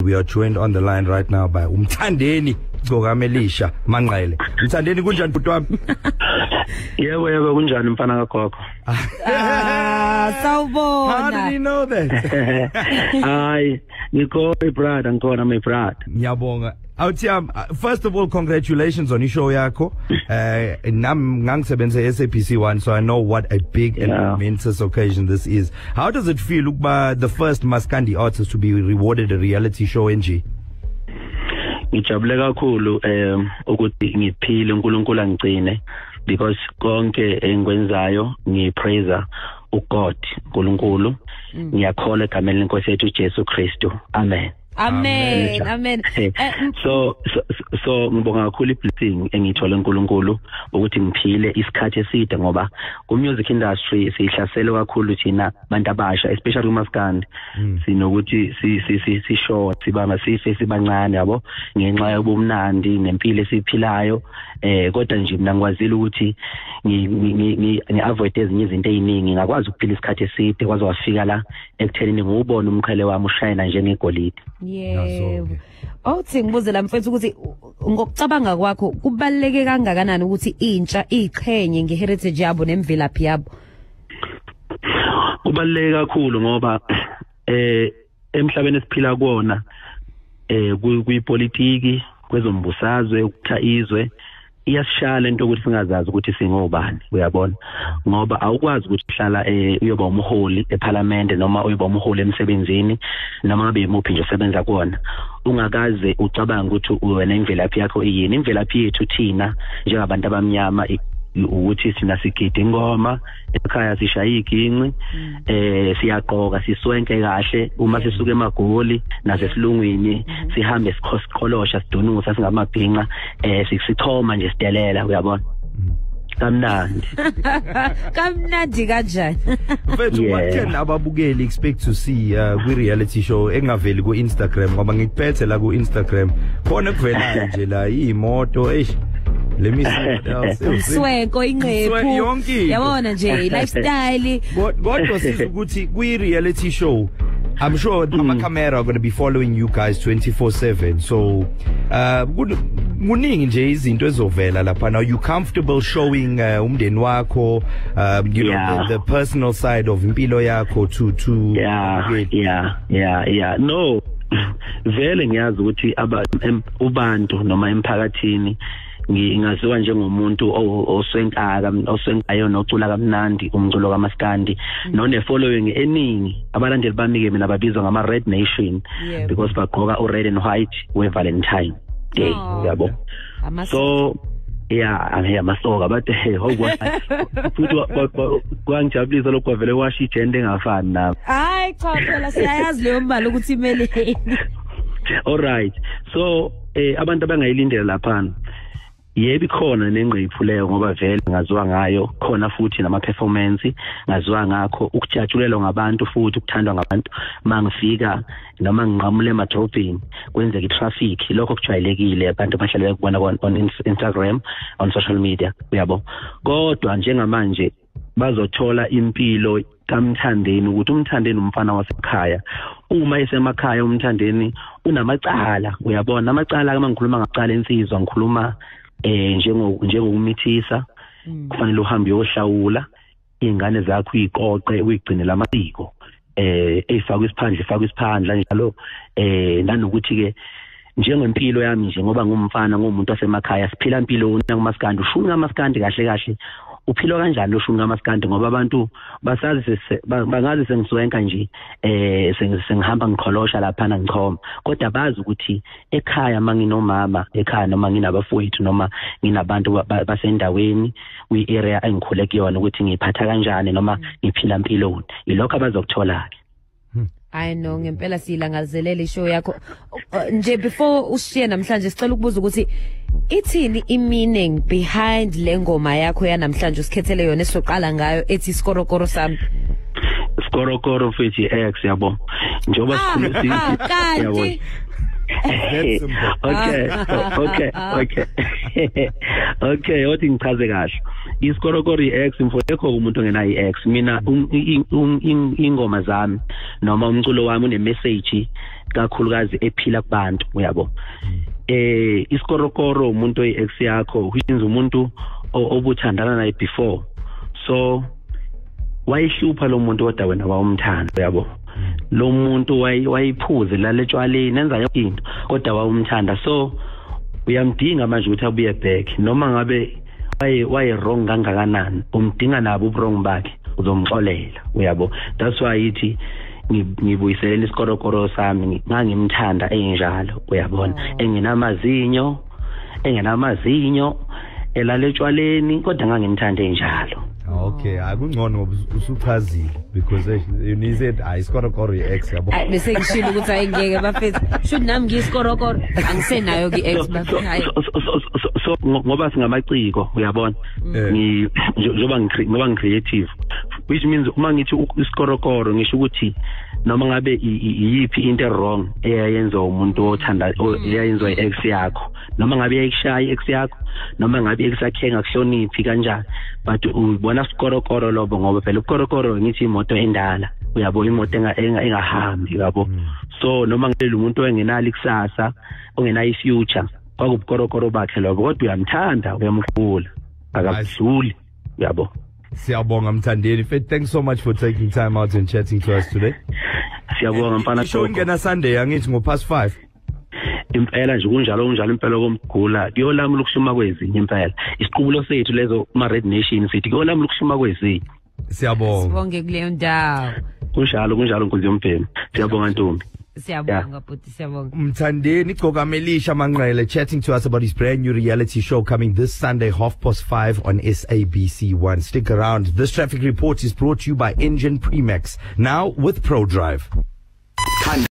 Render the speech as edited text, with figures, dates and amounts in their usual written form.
We are joined on the line right now by Igcokama Elisha Manqele. Umthandeni kunjani bhuti wami? Yebo kunjani mfana kagogo? Sawubona. How did you know that? Hayi, ngikho brother, ngikho my brother. Ngiyabonga. First of all, congratulations on your show yakho. Ngangisebenza SABC1, so I know what a big and momentous occasion this is. How does it feel ukuba the first Maskandi artist to be rewarded a reality show NG? Ngijabule kakhulu ukuthi ngiphile uNkulunkulu angigcine because konke engikwenzayo ngipraise uGod uNkulunkulu. Ngiyakholwa egameni lenkosi yethu Jesu Kristu. Amen. Amen. So ngibonga kakhulu iblessing engithola uNkulunkulu ukuthi ngiphile isikhathi eside ngoba ku music industry sihlaselwe kakhulu thina abantu abasha especially kuMaskandi sinokuthi si short sibama sife sibancane yabo ngenxa yobumnandi nempilo esiphilayo kodwa nje mina ngikwazile ukuthi ngi avoid ezinye izinto eziningi ngakwazi ukuphila isikhathi eside kwaze wafika la ekuthenini ngubona umqhele wami ushayina njengegolide. Yebo. Awuthi ngibuzela mfethu ukuthi ngokucabanga kwakho kubaleke kangakanani ukuthi intsha iqhenye ngeheritage yabo nemvelaphi yabo? Kubaleke kakhulu ngoba emhlabeni esiphila kuona kuyipolitiki kwezombusazwe ukutha izwe iyasishala into ukuthi singazazi ukuthi singobani uyabona ngoba awukwazi ukuthi uhlala uyoba umholi eParliament noma uyoba umholi emsebenzini noma ngabe imuphi nje osebenza kuona ungakaze ucabanga ukuthi wena imvelaphi yakho iyini imvelaphi yethu thina njengabantu abamnyama ukuthi sina sigida ingoma ekhaya sishaya iginqi siyaqoka siswenke kahle uma sisuka emagoli nasesilungwini sihambe sikhoskolosha sidunusa singamabhinqa sikuthoma nje sidelela uyabona kamnandi kanjani mfethu what can ababukeli expect to see kwi reality show engaveli ku Instagram ngoba ngikuphethe la ku Instagram khona kuvela nje la imoto let me see what else. Sweko inqephu. Yabona nje lifestyle. What was this ukuthi kwi reality show? I'm sure the camera are going to be following you guys 24/7. So kuningi nje izinto ezovela lapha. Now you comfortable showing umndeni wakho you know the personal side of impilo yakho to yeah no vele ngiyazi ukuthi ubantu noma emphakathini ngingaziwa njengomuntu oswenkayo nocula kamnandi umculo kaMaskandi none following eningi abalandeli bami ke mina babizwa ngama Red Nation because bagqoka ured and white we Valentine Day yabo so I'm here masoka but kwangijabulisa lokho vele washo igender engafani nami hayi cha phela siyayazi leyo mbali ukuthi imeleni all right so abantu abangayilindela lapha yebo ikhona nengqiphu leyo ngoba vele ngaziwa ngayo khona futhi nama performance ngaziwa ngakho ukujatshulelwa ngabantu futhi ukuthandwa ngabantu mangifika noma nginqamule emadrobheni kwenzeka itraffic lokho kujwayelekile abantu bahlale bekubona on Instagram on social media uyabo kodwa njengamanje bazothola impilo kaMthandeni ukuthi uMthandeni umfana wasekhaya uma esemakhaya uMthandeni unamacala uyabona amacala kama ngikhuluma ngacala insizwa ngikhuluma njengokumithisa kufanele uhambe uyohlawula ingane zakho uyiqoqe uyigcinele amasiko efakwe isiphandla njalo nanokuthi ke njengempilo yami nje ngoba ngumfana ngomuntu wasemakhaya siphila impilo uNaMaskandi ushuni kaMaskandi kahle uphilo kanjani ushuni kaMaskandi ngoba abantu basazi bangazi sengiswenka nje sengihamba ngikholosha lapha ngichoma kodwa bazi ukuthi ekhaya manginomama ekhaya noma nginabafowethu noma nginabantu basendaweni kwi area engikhule kuyona ukuthi ngiphatha kanjani noma ngiphila impilo yilokho abazokuthola ke I know ngempela silangazelele ishow yakho nje before ushiye namhlanje sicela ukubuza ukuthi ithini i-meaning behind lengoma yakho yanamhlanje usikhethele yona esiqala ngayo ethi Sikorokoro sami Sikorokoro futhi X yabo njoba sikhuluma yabo Okay othi ngichaze kahle Isikorokoro X mfowethu umuntu ongenayo iX mina ingoma zami noma umculo wami une message kakhulukazi ephila kubantu uyabo isikorokoro umuntu oyi-ex yakho which means umuntu obuthandana naye before so wayihlupha lo muntu kodwa wena wawumthanda uyabo lo muntu wayiphuze laletshwaleni nenza yonke into kodwa wawumthanda so uyamdinga manje ukuthi abuye back noma ngabe waye wrong kangakanani umdinga nabo uwrong bakhe uzomxolela uyabo that's why ithi ngibuyiseleni isikorokoro sami ngangimthanda enjalo uyabona engenamazinyo elaletshwaleni kodwa ngangimthanda enjalo. Okay, akungcono ngoba usuchazile because you said isikorokoro i-ex yabo. Bese ngishilo ukuthi ayingeke bafethu. Should nami ngisikorokoro angisenayo ki-ex bafethu. So ngoba singamaciko uyabona njoba ngicreative which means uma ngithi isikorokoro ngisho ukuthi noma ngabe iyiphi into wrong eyayenza umuntu othanda eyayenzwa i-ex yakho noma ngabe yayikushaya i-ex yakho noma ngabe ekusakhenga kuhloniphi kanjani but ubona isikorokoro lobo ngoba phela isikorokoro ngithi imoto endala uyabo imoto engahambi yabo so noma ngabe umuntu ongenalo ikusasa ongenayo i-future kwakubukorokoro bakhe lobo kodwa uyamthanda uyamkhula akabudluli yabo. Siyabonga Mthandeni. Thanks so much for taking time out and chatting to us today. Siyabonga mfana. Show ngena Sunday angithi ngo5:30. Impela nje kunjalo impela komgula kuyolami lokushuma kwezinye impela isiqubulo sethu lezo ma Red Nation sithi kuyolami lokushuma kwezinye. Siyabonga. Sibonge kuleyo ndawo. Kunjalo Nkosi yoMphembe. Siyabonga Ntombi. Siyabonga bhuti siyabonga. Mthandeni Igcokama Elisha Manqele chatting to us about his brand new reality show coming this Sunday 5:30 on SABC1. Stick around. This traffic report is brought to you by Engine Premix, now with ProDrive.